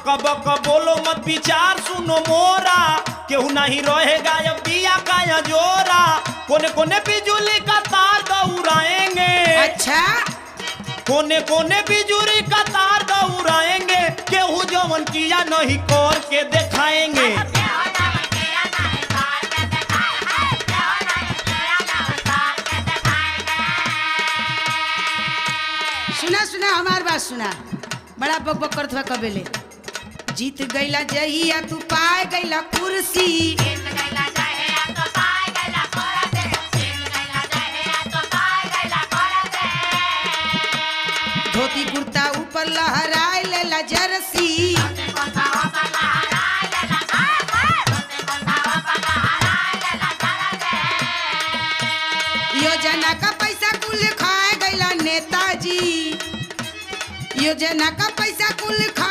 बक बक बोलो मत विचार सुनो मोरा, केहू नहीं रहेगा अब दिया का जोरा। कोने कोने बिजुली का तार दौड़ाएंगे, अच्छा कोने कोने बिजुली का तार दौड़ाएंगे, केहू जवन किया नहीं कर के दिखाएंगे। सुना सुना हमार बात सुना, बड़ा बक बक करत हुआ कबेले। जीत गईला जहिया तू पाए गईला कुर्सी, धोती कुर्ता ऊपर लहराए लेला जर्सी, योजना का पैसा कुल खाए गईला नेताजी, योजना का पैसा कुल खा